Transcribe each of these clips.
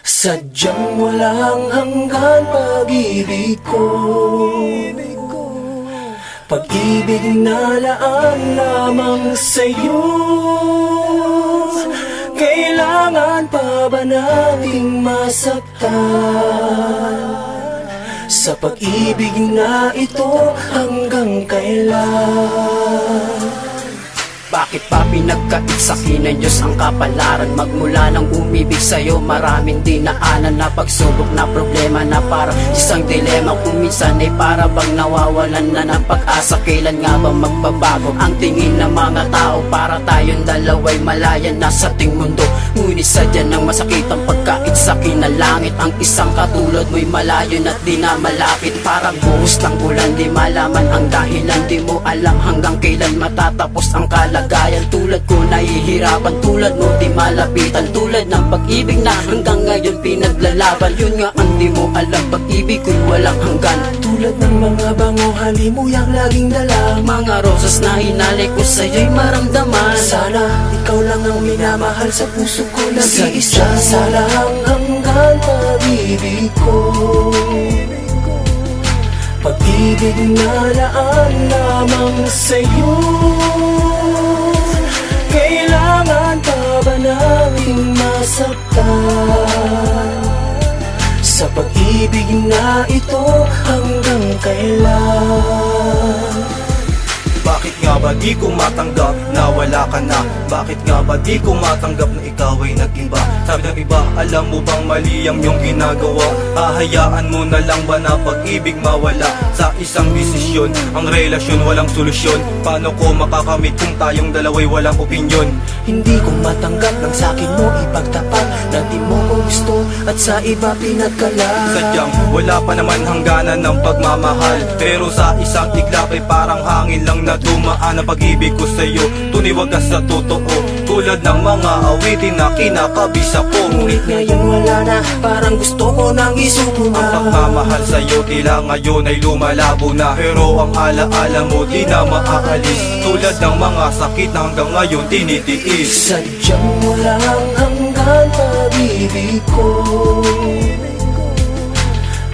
Sadyang walang hanggan pag-ibig ko, pag-ibig na laan lamang sa'yo. Kailangan pa ba nating masaktan sa pag-ibig na ito hanggang kailan? Bakit pa pinagkait sa'kin ng Diyos ang kapalaran? Magmula nang umibig sa'yo, maraming dinaanan na pagsubok na problema na para isang dilema. Kung minsan ay para bang nawawalan na ng pag-asa. Kailan nga ba magbabago ang tingin ng mga tao? Para tayong dalawa'y malaya na sa ating mundo. Ngunit sadya ng masakit ang pagkait sa'kin na langit. Ang isang katulad mo'y malayo na't di na malapit. Parang buhos ng ulan, di malaman ang dahilan. Di mo alam hanggang kailan matatapos ang kalagayan. Tulad ko nahihirapan, tulad mo di malapitan. Tulad ng pag-ibig na hanggang ngayon pinaglalaban. Yun nga ang di mo alam, pag-ibig ko'y walang hanggan. Tulad ng mga bango halimuyang laging dala, mga rosas na hinalay ko sa'yo'y maramdaman. sana ikaw lang ang minamahal sa puso ko. Nag-iisa sa lang hanggan pag-ibig ko, pag-ibig na laan lamang sa'yo. Kailangan pa ba nating masaktan sa pag-ibig na ito hanggang kailan? Bakit nga ba di ko matanggap na wala ka na? Bakit nga ba di ko matanggap na ikaw ay nag-iba? Sabi ng iba, alam mo bang mali ang iyong ginagawa? Hahayaan mo na lang ba na pag-ibig mawala? Sa isang desisyon, ang relasyon walang solusyon. Paano ko makakamit kung tayong dalawa'y walang opinyon? Hindi ko matanggap ng sakin mo ipagtapat na di mo ko gusto at sa iba pinagkalat. Sadyang wala pa naman hangganan ng pagmamahal, pero sa isang iglap ay parang hangin lang na dumaan ang pag-ibig ko sa'yo. Tunay wagas sa totoo, tulad ng mga awitin na kinakabisa ko. Ngunit ngayon wala na, parang gusto ko nang isuko na. Ang pagmamahal sa'yo tila ngayon ay lumalabo na, pero ang alaala mo di na maaalis. Tulad ng mga sakit na hanggang ngayon tinitiis. Sadyang walang hanggan pag-ibig ko,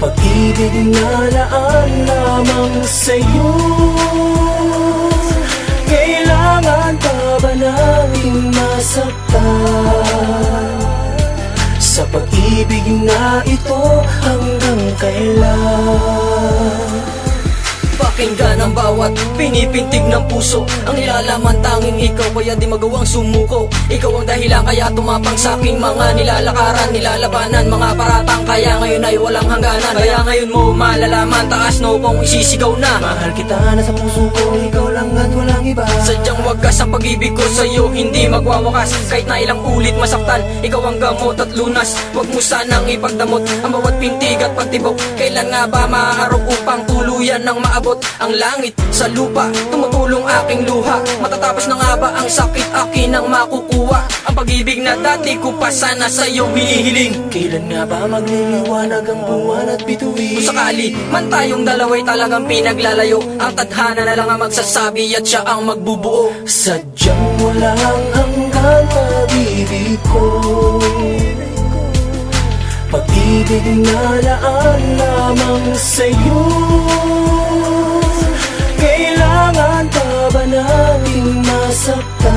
pag-ibig na laan lamang sa'yo. Kailangan pa ba nating masaktan sa pag-ibig na ito hanggang kailan? Pakinggan ang bawat pinipintig ng puso. Ang nilalaman tanging ikaw, kaya di magawang sumuko. Ikaw ang dahilan kaya tumapang sa aking mga nilalakaran, nilalabanan, mga paratang. Kaya ngayon ay walang hangganan. Kaya ngayon mo malalaman, taas no kung isisigaw na. Mahal kita na sa puso ko, ikaw lang at walang iba. Sadyang wagas ang pag-ibig ko sa'yo, hindi magwawakas. Kahit na ilang ulit masaktan, ikaw ang gamot at lunas. Huwag mo sanang ipagdamot ang bawat pintig at pagtibok. Kailan nga ba maaarap upang tuluyan ng maabot ang langit sa lupa? Tumutulong aking luha, matatapos na nga ba ang sakit akin ang makukuha? Ang pag-ibig na dati ko pa sana sa'yo hinihiling. Kailan nga ba magliliwanag ang buwan at bituin? Kung sakali man tayong dalawa'y talagang pinaglalayo, ang tadhana na lang ang magsasabi at siya ang magbubuo. Sadyang walang hanggan pag-ibig ko, pag-ibig na laan lamang sa'yo. Kailangan pa ba nating masaktan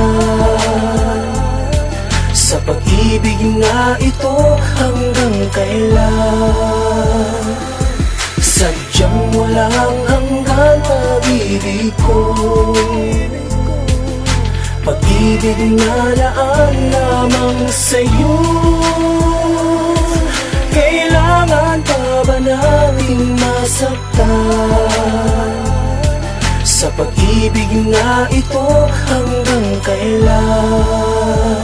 sa pag-ibig na ito hanggang kailan? Sadyang walang hanggan pag-ibig ko, pag-ibig na laan lamang sa'yo. Kailangan pa ba nating masaktan sa pag-ibig na ito hanggang kailan?